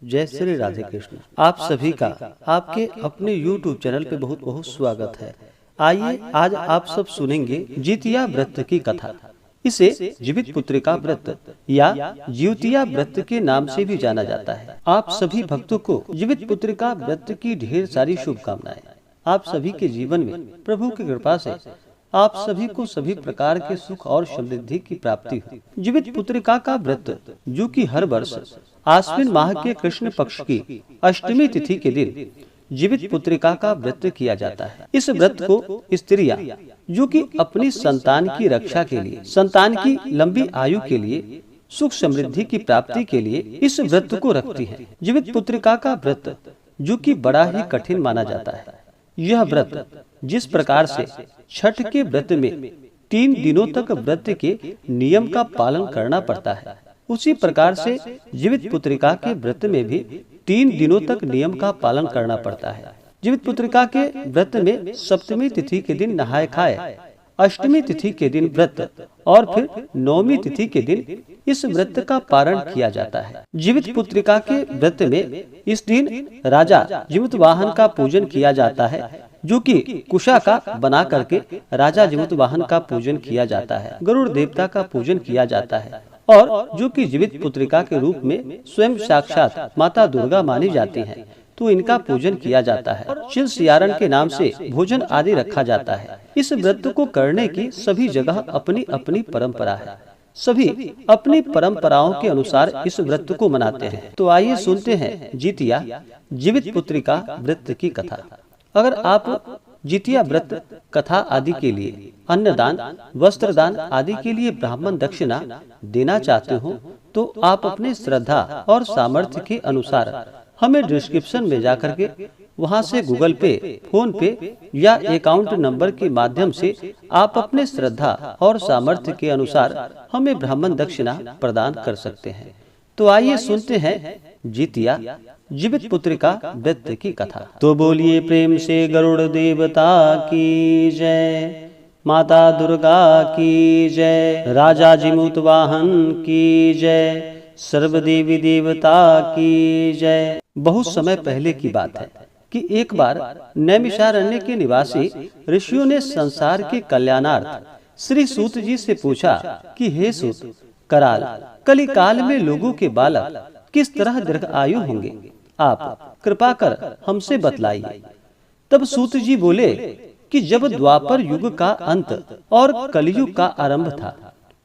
जय श्री राधे कृष्ण। आप सभी का आपके अपने YouTube चैनल पे बहुत बहुत स्वागत है। आइए आज आप सब सुनेंगे जितिया व्रत की कथा। इसे जीवित पुत्रिका व्रत या ज्योतिया व्रत के नाम से भी जाना जाता है। आप सभी भक्तों को जीवित पुत्रिका व्रत की ढेर सारी शुभकामनाएं। आप सभी के जीवन में प्रभु की कृपा से आप सभी को सभी प्रकार के सुख और समृद्धि की प्राप्ति हो। जीवित पुत्रिका का व्रत जो कि हर वर्ष आश्विन माह के कृष्ण पक्ष की अष्टमी तिथि के दिन जीवित पुत्रिका का व्रत किया जाता है। इस व्रत को स्त्रियां जो कि अपनी संतान की रक्षा के लिए, संतान की लंबी आयु के लिए, सुख समृद्धि की प्राप्ति के लिए इस व्रत को रखती हैं। जीवित पुत्रिका का व्रत जो कि बड़ा ही कठिन माना जाता है। यह व्रत जिस प्रकार से छठ के व्रत में 3 दिनों तक व्रत के नियम का पालन करना पड़ता है, उसी प्रकार से जीवित पुत्रिका के व्रत में भी 3 दिनों तक नियम का पालन करना पड़ता है। जीवित पुत्रिका के व्रत में सप्तमी तिथि के दिन नहाय खाए, अष्टमी तिथि के दिन व्रत और फिर नवमी तिथि के दिन इस व्रत का पारण किया जाता है। जीवित पुत्रिका के व्रत में इस दिन राजा जीवित वाहन का पूजन किया जाता है, जो कि कुशा का बना करके राजा जीवित वाहन का पूजन किया जाता है। गरुड़ देवता का पूजन किया जाता है और जो कि जीवित पुत्रिका के रूप में स्वयं साक्षात माता दुर्गा मानी जाती हैं, तो इनका पूजन किया जाता है। शिल सियारन के नाम से भोजन आदि रखा जाता है। इस व्रत को करने की सभी जगह अपनी अपनी परंपरा है। सभी अपनी परंपराओं के अनुसार इस व्रत को मनाते हैं। तो आइए सुनते हैं जितिया जीवित पुत्रिका व्रत की कथा। अगर आप जितिया व्रत कथा आदि के लिए अन्नदान, वस्त्रदान आदि के लिए ब्राह्मण दक्षिणा देना चाहते हो, तो आप अपने श्रद्धा और सामर्थ्य के अनुसार हमें डिस्क्रिप्शन में जाकर के वहां से गूगल पे, फोन पे या अकाउंट नंबर के माध्यम से आप अपने श्रद्धा और सामर्थ्य के अनुसार हमें ब्राह्मण दक्षिणा प्रदान कर सकते हैं। तो आइए सुनते हैं जितिया जीवित पुत्रिका व्रत की कथा। तो बोलिए प्रेम से गरुड़ देवता की जय, माता दुर्गा की जय, राजा जीमूत वाहन की जय, सर्व देवी देवता की जय। बहुत समय पहले की बात है कि एक बार नैमिषारण्य के निवासी ऋषियों ने संसार के कल्याणार्थ श्री सूत जी से पूछा कि हे सूत, कराल कली काल में लोगों के बालक किस तरह दीर्घ आयु होंगे, आप कृपा कर हमसे बतलाइए। तब सूत जी बोले कि जब द्वापर युग का अंत और कलयुग का आरंभ था,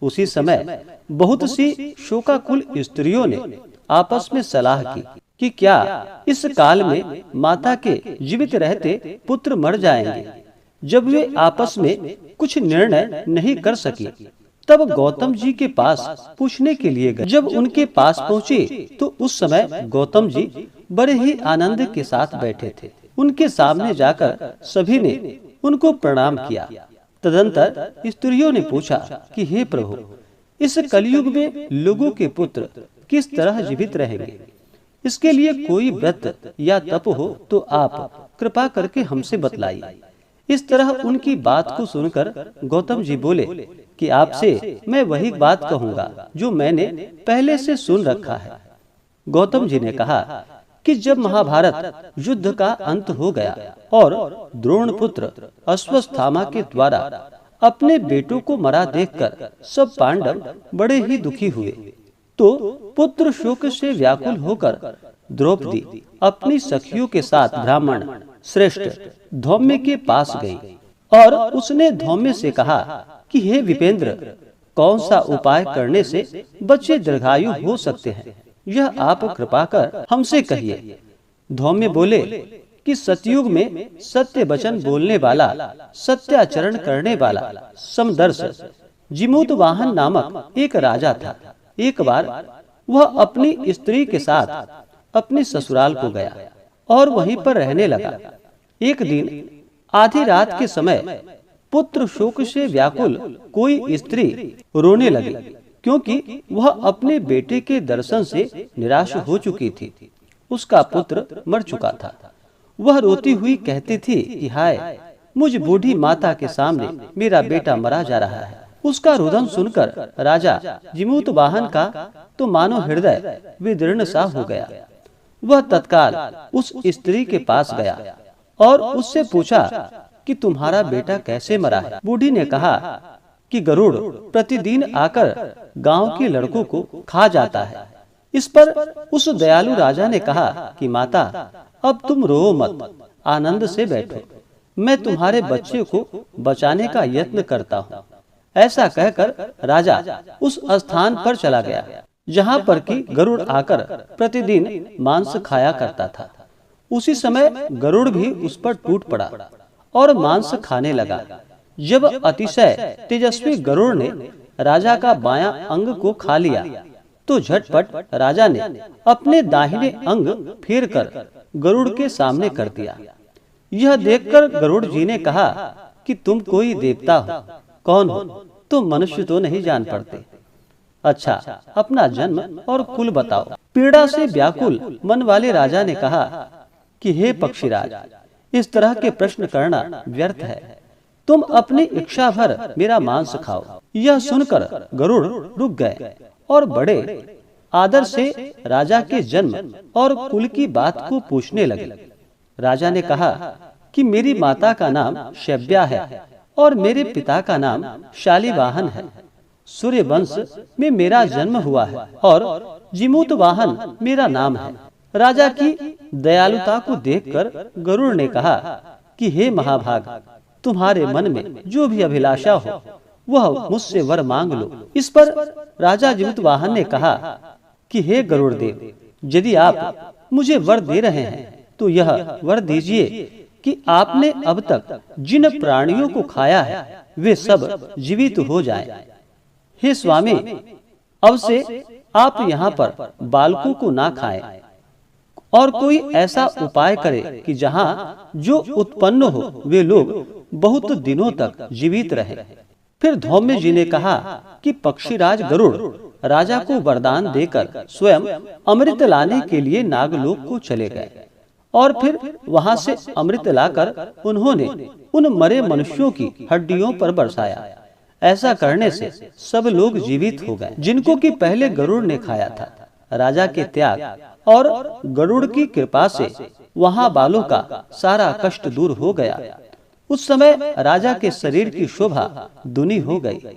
उसी समय बहुत सी शोकाकुल स्त्रियों ने आपस में सलाह की कि क्या इस काल में माता के जीवित रहते पुत्र मर जाएंगे। जब वे आपस में कुछ निर्णय नहीं कर सकी, तब गौतम जी के पास पूछने के लिए गए। जब उनके पास पहुँचे तो उस समय गौतम जी बड़े ही आनंद के साथ बैठे थे। उनके सामने जाकर सभी ने उनको प्रणाम किया। तदंतर स्त्रियों ने पूछा कि हे प्रभु, इस कलयुग में लोगों के पुत्र किस तरह जीवित रहेंगे, इसके लिए कोई व्रत या तप हो तो आप कृपा करके हमसे बतलाइए। इस तरह उनकी बात को सुनकर गौतम जी बोले कि आपसे मैं वही बात कहूँगा जो मैंने पहले से सुन रखा है। गौतम जी ने कहा कि जब महाभारत युद्ध का अंत हो गया और द्रोण पुत्र अश्वत्थामा के द्वारा अपने बेटों को मरा देखकर सब पांडव बड़े ही दुखी हुए, तो पुत्र शोक से व्याकुल होकर द्रौपदी अपनी सखियों के साथ ब्राह्मण श्रेष्ठ धौम्य के पास गई और उसने धौम्य से कहा कि हे विपेंद्र, कौन सा उपाय करने से बच्चे दीर्घायु हो सकते हैं, यह आप कृपा कर हमसे कहिए। धौम्य बोले कि सतयुग में सत्य वचन बोलने वाला, सत्याचरण करने वाला समदर्श जीमूत वाहन नामक एक राजा था। एक बार वह अपनी स्त्री के साथ अपने ससुराल को गया और वहीं पर रहने लगा। एक दिन आधी रात के समय पुत्र शोक से व्याकुल कोई स्त्री रोने लगी, क्योंकि वह अपने बेटे के दर्शन से निराश हो चुकी थी। उसका पुत्र मर चुका था। वह रोती हुई कहती थी कि हाय, मुझ बूढ़ी माता के सामने मेरा बेटा मरा जा रहा है। उसका रुदन सुनकर राजा जीमूत वाहन का तो मानो हृदय विदीर्ण सा हो गया। वह तत्काल उस स्त्री के पास गया और उससे पूछा कि तुम्हारा बेटा कैसे मरा है। बूढ़ी ने कहा कि गरुड़ प्रतिदिन आकर गांव के लड़कों को खा जाता है। इस पर उस दयालु राजा ने कहा कि माता, अब तुम रो मत, आनंद से बैठो, मैं तुम्हारे बच्चे को बचाने का यत्न करता हूँ। ऐसा कहकर राजा उस स्थान पर चला गया जहाँ पर कि गरुड़ आकर प्रतिदिन मांस खाया करता था। उसी समय गरुड़ भी उस पर टूट पड़ा और मांस खाने लगा। जब अतिशय तेजस्वी गरुड़ ने राजा का बायां अंग को खा लिया तो झटपट राजा ने अपने दाहिने अंग फेर कर गरुड़ के सामने कर दिया। यह देखकर गरुड़ जी ने कहा कि तुम कोई देवता हो, कौन हो? तुम मनुष्य तो नहीं जान पड़ते। अच्छा, अपना जन्म और कुल बताओ। पीड़ा से व्याकुल मन वाले राजा ने कहा कि हे पक्षीराज, इस तरह के प्रश्न करना व्यर्थ है, तुम अपनी इच्छा भर मेरा मांस खाओ। यह सुनकर गरुड़ रुक गए और बड़े आदर से राजा के जन्म और कुल की बात को पूछने लगे। राजा ने कहा कि मेरी माता का नाम शैव्या है और मेरे पिता का नाम शालिवाहन है। सूर्य वंश में मेरा जन्म हुआ है और जिमूत वाहन मेरा नाम है। राजा की दयालुता को देखकर गरुड़ ने कहा कि हे महाभाग, तुम्हारे मन में जो भी अभिलाषा हो वह मुझसे वर मांग लो। इस पर राजा जिमूत वाहन ने कहा कि हे गरुड़ देव, यदि आप मुझे वर दे रहे हैं तो यह वर दीजिए कि आपने अब तक जिन प्राणियों को खाया है वे सब जीवित हो जाएं। हे स्वामी, अब से आप यहाँ पर बालकों को ना खाएं और कोई ऐसा उपाय करे कि जहाँ जो उत्पन्न हो वे लोग बहुत दिनों तक जीवित रहें। फिर धौम्य जी ने कहा कि पक्षीराज गरुड़ राजा को वरदान देकर स्वयं अमृत लाने के लिए नागलोक को चले गए और फिर वहां से अमृत लाकर उन्होंने उन मरे मनुष्यों की हड्डियों पर बरसाया। ऐसा करने से सब लोग जीवित हो गए जिनको कि पहले गरुड़ ने खाया था। राजा के त्याग और गरुड़ की कृपा से वहां बालों का सारा कष्ट दूर हो गया। उस समय राजा के शरीर की शोभा दुनी हो गई।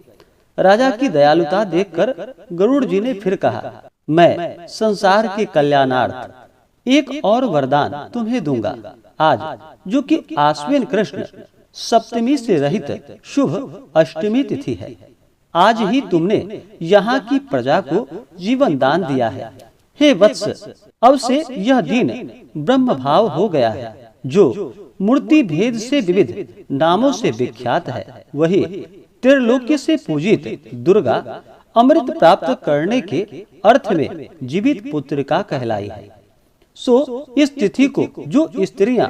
राजा की दयालुता देखकर गरुड़ जी ने फिर कहा, मैं संसार के कल्याणार्थ एक और वरदान तुम्हें दूंगा। आज जो कि आश्विन कृष्ण सप्तमी से रहित शुभ अष्टमी तिथि है, आज ही तुमने यहाँ की प्रजा को जीवन दान दिया है। हे वत्स, अब से यह दिन ब्रह्म भाव हो गया है। जो मूर्ति भेद से विविध नामों से विख्यात है, वही त्रिलोक्य से पूजित दुर्गा अमृत प्राप्त करने के अर्थ में जीवित पुत्रिका कहलाई है। सो इस तिथि को जो स्त्रियां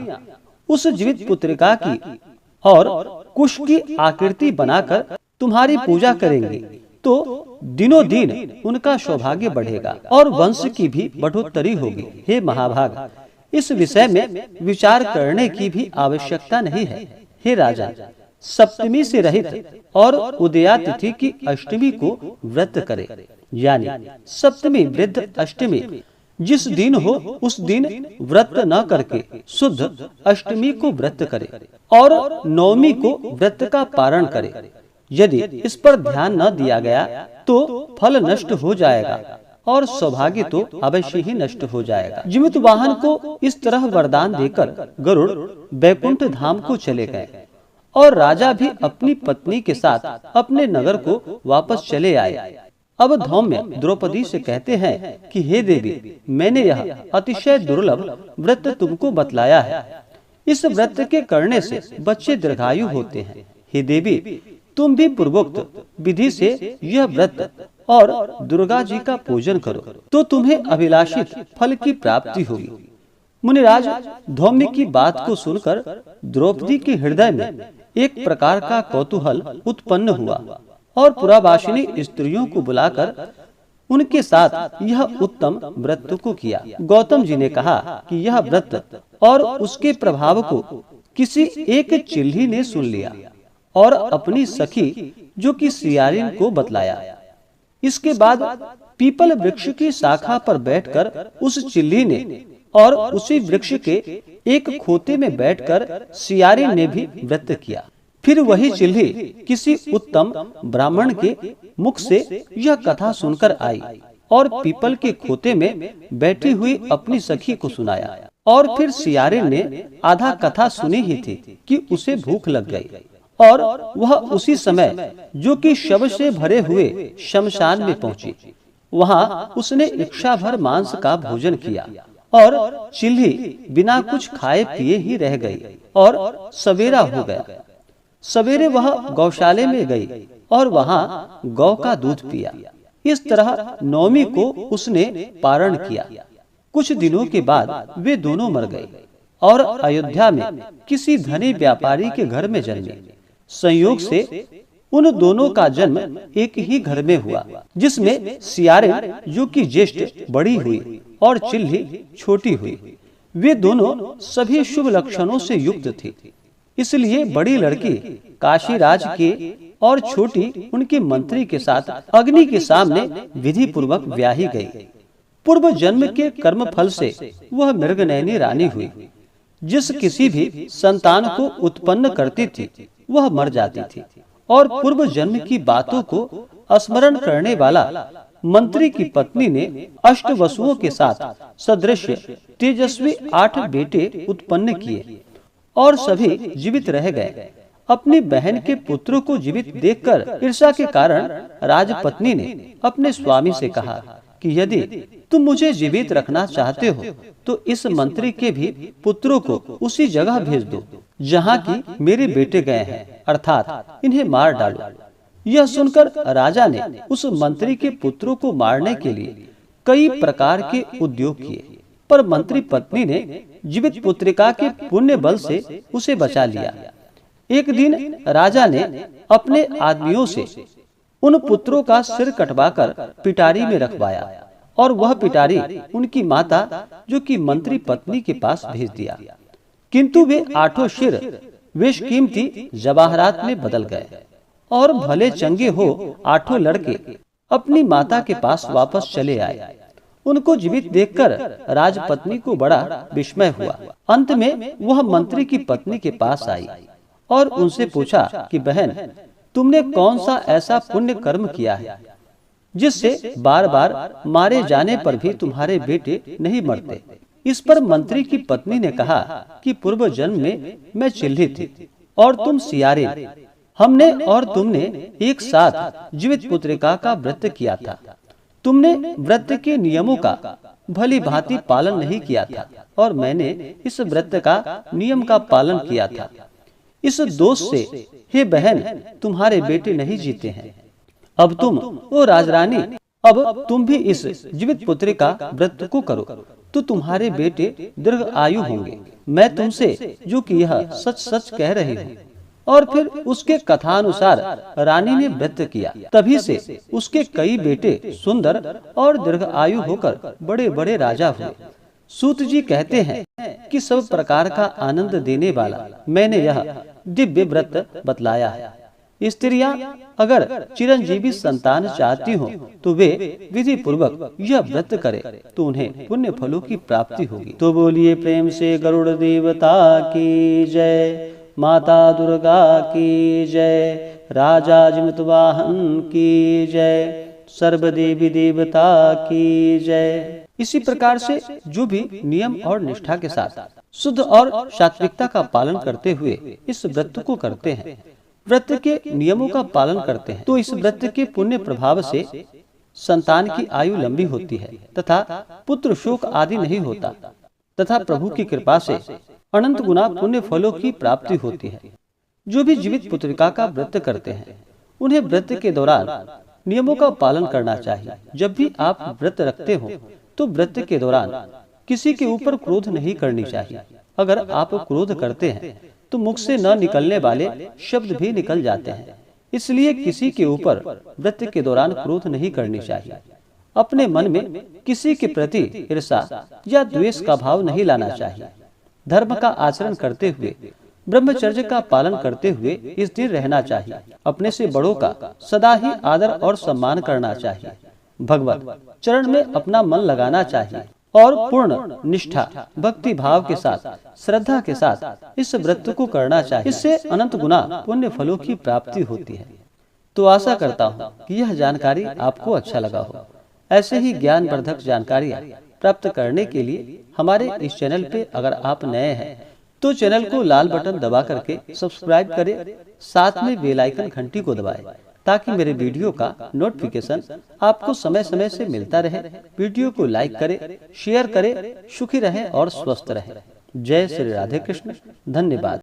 उस जीवित पुत्रिका की और कुश की आकृति बनाकर तुम्हारी पूजा करेंगी तो दिनों दिन उनका सौभाग्य बढ़ेगा और वंश की भी बढ़ोतरी होगी। हे महाभाग, इस विषय में विचार करने की भी आवश्यकता नहीं है। हे राजा, सप्तमी से रहित और उदया तिथि की अष्टमी को व्रत करे, यानी सप्तमी वृद्ध अष्टमी जिस दिन हो उस दिन व्रत न करके शुद्ध अष्टमी को व्रत करे और नवमी को व्रत का पारण करे। यदि इस पर ध्यान न दिया गया तो फल नष्ट हो जाएगा और सौभाग्य तो अवश्य ही नष्ट हो जाएगा। जीवित वाहन को इस तरह वरदान देकर गरुड़ बैकुंठ धाम को चले गए और राजा भी अपनी पत्नी के साथ अपने नगर को वापस चले आए। अब धौम्य द्रौपदी से कहते हैं कि हे देवी, मैंने यह अतिशय दुर्लभ व्रत तुमको बतलाया है। इस व्रत के करने से बच्चे दीर्घायु होते हैं। हे देवी, तुम भी पूर्वोक्त विधि से यह व्रत और दुर्गा जी का पूजन करो तो तुम्हें अभिलाषित फल की प्राप्ति होगी। मुनिराज, धौम्य की बात को सुनकर द्रौपदी के हृदय में एक प्रकार का कौतूहल उत्पन्न हुआ और पुरावासिनी स्त्रियों को बुलाकर उनके साथ यह उत्तम व्रत को किया। गौतम जी ने कहा कि यह व्रत और उसके प्रभाव को किसी एक चिल्ही ने सुन लिया और अपनी सखी जो कि सियारिन को बतलाया। इसके बाद पीपल वृक्ष की शाखा पर बैठकर उस चिल्ली ने और उसी वृक्ष के एक खोते में बैठकर सियारी ने भी व्रत किया। फिर वही चिल्ली किसी उत्तम ब्राह्मण के मुख से यह कथा सुनकर आई और पीपल के खोते में बैठी हुई अपनी सखी को सुनाया। और फिर सियारे ने आधा कथा सुनी ही थी कि उसे भूख लग गई और वह उसी समय जो कि शव से भरे हुए शमशान में पहुंची। वहां उसने इच्छा भर मांस का भोजन किया और चिल्ली बिना कुछ खाए पिए ही रह गई और सवेरा हो गया। सवेरे वह गौशाले में गई और वहां गौ का दूध पिया। इस तरह नवमी को उसने पारण किया। कुछ दिनों के बाद वे दोनों मर गए और अयोध्या में किसी धनी व्यापारी के घर में जन्मे। संयोग से उन दोनों का जन्म एक ही घर में हुआ, जिसमें सियारे जो कि ज्येष्ठ बड़ी हुई और चिल्ली छोटी हुई। वे दोनों सभी शुभ लक्षणों से युक्त थी, इसलिए बड़ी लड़की काशीराज के और छोटी उनके मंत्री के साथ अग्नि के सामने विधि पूर्वक ब्याही गई। पूर्व जन्म के कर्म फल से वह मृगनयनी रानी हुई। जिस किसी भी संतान को उत्पन्न करती थी वह मर जाती थी और पूर्व जन्म की बातों को स्मरण करने वाला मंत्री की पत्नी ने अष्ट वसुओं के साथ सदृश तेजस्वी 8 बेटे उत्पन्न किए और सभी जीवित रह गए। अपनी बहन के पुत्रों को जीवित देखकर ईर्ष्या के कारण राजपत्नी ने अपने स्वामी से कहा कि यदि तुम मुझे जीवित रखना चाहते हो तो इस मंत्री के भी पुत्रों को उसी जगह भेज दो जहाँ की मेरे बेटे गए हैं, अर्थात इन्हें मार डालो। यह सुनकर राजा ने उस मंत्री के पुत्रों को मारने के लिए कई प्रकार के उद्योग किए, पर मंत्री पत्नी ने जीवित पुत्रिका के पुण्य बल से उसे बचा लिया। एक दिन राजा ने अपने आदमियों से उन पुत्रों का सिर कटवाकर पिटारी में रखवाया और वह पिटारी उनकी माता जो कि मंत्री पत्नी के पास भेज दिया। किंतु वे 8 सिर बेशकीमती जवाहरात में बदल गए और भले चंगे हो 8 लड़के अपनी माता के पास वापस चले आए। उनको जीवित देखकर राजपत्नी को बड़ा विस्मय हुआ। अंत में वह मंत्री की पत्नी के पास आई और उनसे पूछा कि बहन, तुमने कौन सा ऐसा पुण्य कर्म किया है जिससे बार बार मारे जाने पर भी तुम्हारे बेटे नहीं मरते। इस पर मंत्री की पत्नी ने कहा कि पूर्व जन्म में मैं चिल्ली थी और तुम सियारे। हमने और तुमने एक साथ जीवित पुत्रिका का व्रत किया था। तुमने व्रत के नियमों का भली भांति पालन नहीं किया था और मैंने इस व्रत का नियम का पालन किया था। इस दोष से हे बहन तुम्हारे बेटे नहीं जीते हैं। अब तुम ओ राजरानी, अब तुम भी इस जीवित पुत्रिका व्रत को करो तो तुम्हारे बेटे दीर्घ आयु होंगे। मैं तुमसे जो कि यह सच सच कह रही हूँ। और फिर उसके कथानुसार रानी ने व्रत किया। तभी से उसके कई बेटे सुंदर और दीर्घ आयु होकर बड़े बड़े राजा हुए। सूत जी कहते हैं कि सब प्रकार का आनंद देने वाला मैंने यह दिव्य व्रत बतलाया है। स्त्रियां अगर चिरंजीवी संतान चाहती हो तो वे विधि पूर्वक यह व्रत करें तो उन्हें पुण्य फलों की प्राप्ति होगी। तो बोलिए प्रेम से गरुड़ देवता की जय, माता दुर्गा की जय, राजा जिमत वाहन की जय, सर्व देवी देवता की जय। इसी प्रकार से जो भी नियम और निष्ठा के साथ शुद्ध और सात्विकता का पालन करते हुए इस व्रत को करते हैं, व्रत के नियमों का पालन करते हैं, तो इस व्रत के पुण्य प्रभाव से संतान की आयु लंबी होती है तथा पुत्र शोक आदि नहीं होता तथा प्रभु की कृपा से अनंत गुना पुण्य फलों की प्राप्ति होती है। जो भी जीवित पुत्रिका का व्रत करते हैं उन्हें व्रत के दौरान नियमों का पालन करना चाहिए। जब भी आप व्रत रखते हो तो व्रत के दौरान किसी के ऊपर क्रोध नहीं करनी चाहिए। अगर आप क्रोध करते हैं तो मुख से न निकलने वाले शब्द भी निकल जाते हैं। इसलिए किसी के ऊपर व्रत के दौरान क्रोध नहीं करनी चाहिए। अपने मन में किसी के प्रति ईर्ष्या या द्वेष का भाव नहीं लाना चाहिए। धर्म का आचरण करते हुए, ब्रह्मचर्य का पालन करते हुए स्थिर रहना चाहिए। अपने से बड़ों का सदा ही आदर और सम्मान करना चाहिए। भगवत चरण में अपना मन लगाना चाहिए और पूर्ण निष्ठा भक्ति भाव के साथ श्रद्धा के साथ इस व्रत को करना चाहिए। इससे अनंत गुना पुण्य फलों की प्राप्ति होती है। तो आशा करता हूँ कि यह जानकारी आपको अच्छा लगा हो। ऐसे ही ज्ञानवर्धक जानकारियाँ प्राप्त करने के लिए हमारे इस चैनल पे अगर आप नए हैं तो चैनल को लाल बटन दबा करके सब्सक्राइब करें, साथ में बेल आइकन घंटी को दबाएं ताकि मेरे वीडियो का नोटिफिकेशन आपको समय समय से मिलता रहे। वीडियो को लाइक करें, शेयर करें, सुखी रहें और स्वस्थ रहें। जय श्री राधे कृष्ण। धन्यवाद।